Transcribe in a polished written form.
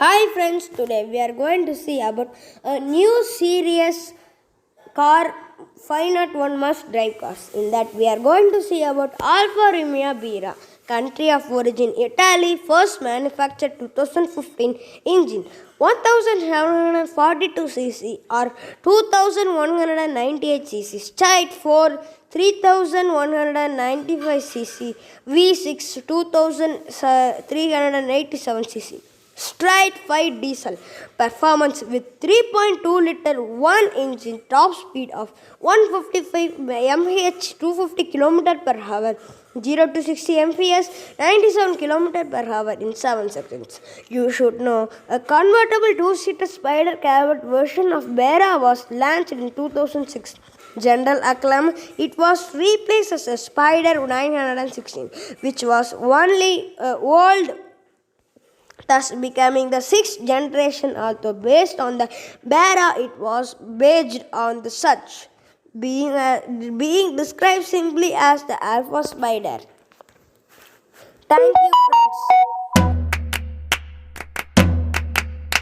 Hi friends, today we are going to see about a new series car 501 must drive cars. In that we are going to see about Alfa Romeo Brera, country of origin Italy, first manufactured 2015 engine 1742 cc or 2198 cc, straight 4 3195 cc, V6 2387 cc. Straight 5 diesel performance with 3.2 liter 1 engine, top speed of 155 mph, 250 km per hour, 0 to 60 mph, 97 km per hour in 7 seconds. You should know a convertible 2-seater spider cab version of Brera was launched in 2006. General acclaim, it was replaced as a Spider 916, which was only old, thus becoming the sixth generation. Although based on the Brera, it was based on the such, being described simply as the Alfa Spider. Thank you.